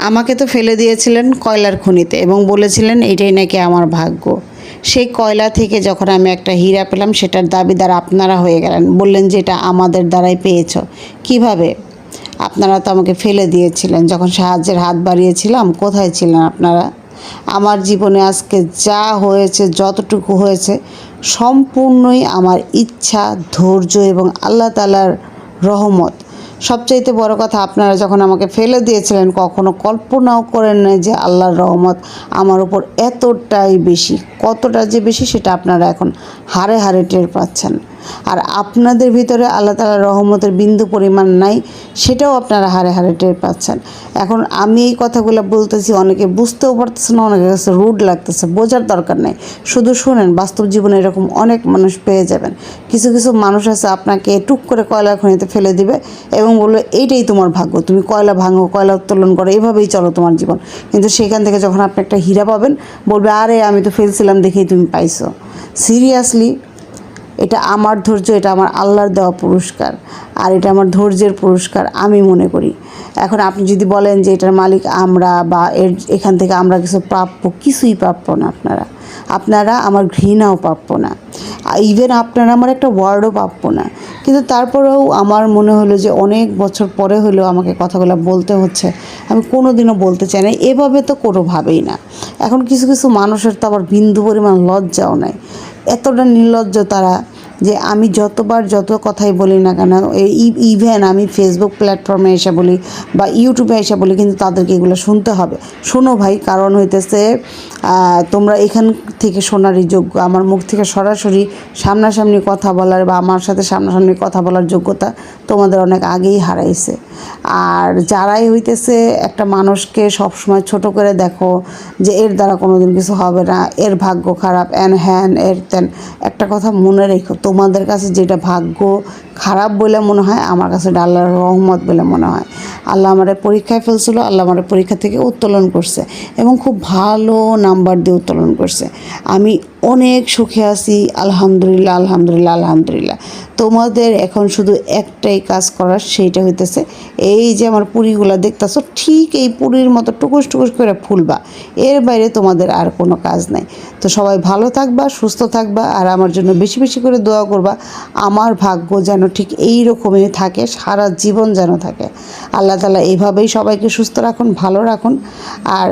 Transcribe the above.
আমাকে তো ফেলে দিয়েছিলেন কয়লার খনিতে এবং বলেছিলেন এটাই নাকি আমার ভাগ্য। সেই কয়লা থেকে যখন আমি একটা হীরা পেলাম সেটার দাবিদার আপনারা হয়ে গেলেন, বললেন যে এটা আমাদের দ্বারাই পেয়েছো। কিভাবে? আপনারা তো আমাকে ফেলে দিয়েছিলেন যখন সাহায্যের হাত বাড়িয়েছিলাম। কোথায় ছিলেন আপনারা? আমার জীবনে আজকে যা হয়েছে, যতটুকু হয়েছে, সম্পূর্ণই আমার ইচ্ছা, ধৈর্য এবং আল্লাহ তাআলার রহমত। সবচাইতে বড় কথা, আপনারা যখন আমাকে ফেলে দিয়েছিলেন কখনো কল্পনাও করেন নাই যে আল্লাহর রহমত আমার উপর এতটাই বেশি। কতটা যে বেশি সেটা আপনারা এখন হাড়ে হাড়ে টের পাচ্ছেন। আর আপনাদের ভিতরে আল্লাহ তাআলার রহমতের বিন্দু পরিমাণ নাই, সেটাও আপনারা হাড়ে হাড়ে টের পাচ্ছেন। এখন আমি এই কথাগুলো বলতেছি, অনেকে বুঝতেও পারতেছে না, অনেকের কাছে রুড লাগতেছে। বোঝার দরকার নেই, শুধু শুনেন। বাস্তব জীবনে এরকম অনেক মানুষ পেয়ে যাবেন। কিছু কিছু মানুষ আছে আপনাকে টুক করে কয়লার খনিতে ফেলে দিবে এবং বলবে এইটাই তোমার ভাগ্য, তুমি কয়লা ভাঙো, কয়লা উত্তোলন করো, এভাবেই চলো তোমার জীবন। কিন্তু সেখান থেকে যখন আপনি একটা হীরা পাবেন বলবে আরে আমি তো ফেলছিলাম দেখেই তুমি পাইছো। সিরিয়াসলি, এটা আমার ধৈর্য, এটা আমার আল্লাহর দেওয়া পুরস্কার, আর এটা আমার ধৈর্যের পুরস্কার আমি মনে করি। এখন আপনি যদি বলেন যে এটার মালিক আমরা, বা এখান থেকে আমরা কিছু প্রাপ্য, কিছুই প্রাপ্য না। আপনারা আমার ঘৃণাও প্রাপ্য না, ইভেন আপনারা আমার একটা ওয়ার্ডও প্রাপ্য না। কিন্তু তারপরেও আমার মনে হলো যে অনেক বছর পরে হলেও আমাকে কথাগুলো বলতে হচ্ছে। আমি কোনো দিনও বলতে চাই না, এভাবে তো কোনোভাবেই না। এখন কিছু কিছু মানুষের তো আবার বিন্দু পরিমাণ লজ্জাও নাই। এতটা নির্লজ্জ তারা যে আমি যতবার যত কথাই বলি না কেন, ইভেন আমি ফেসবুক প্ল্যাটফর্মে এসে বলি বা ইউটিউবে এসে বলি, কিন্তু তাদেরকে এগুলো শুনতে হবে। শোনো ভাই, কারণ হইতেছে তোমরা এখান থেকে শোনারই যোগ্য। আমার মুখ থেকে সরাসরি সামনাসামনি কথা বলার বা আমার সাথে সামনাসামনি কথা বলার যোগ্যতা তোমাদের অনেক আগেই হারাইছে। আর যারাই হইতেছে একটা মানুষকে সবসময় ছোট করে দেখো যে এর দ্বারা কোনো দিন কিছু হবে না, এর ভাগ্য খারাপ, হ্যান এর তেন, একটা কথা মনে রেখো, তোমাদের কাছে যেটা ভাগ্য খারাপ বলে মনে হয়, আমার কাছে এটা আল্লাহর রহমত বলে মনে হয়। আল্লাহ আমার পরীক্ষায় ফেলছিল, আল্লাহ আমার পরীক্ষা থেকে উত্তোলন করছে এবং খুব ভালো নাম্বার দিয়ে উত্তোলন করছে। আমি অনেক সুখে আছি, আলহামদুলিল্লাহ, আলহামদুলিল্লাহ, আলহামদুলিল্লাহ। তোমাদের এখন শুধু একটাই কাজ করার, সেইটা হইতেছে এই যে আমার পুরিগুলো দেখতেছো, ঠিক এই পুরির মতো টুকুস টুকুস করে ফুলবা। এর বাইরে তোমাদের আর কোনো কাজ নাই। তো সবাই ভালো থাকবা, সুস্থ থাকবা, আর আমার জন্য বেশি বেশি করে দোয়া করবা। আমার ভাগ্য যেন ঠিক এই রকমই থাকে, সারা জীবন যেন থাকে। আল্লাহ তাআলা এইভাবেই সবাইকে সুস্থ রাখুন, ভালো রাখুন। আর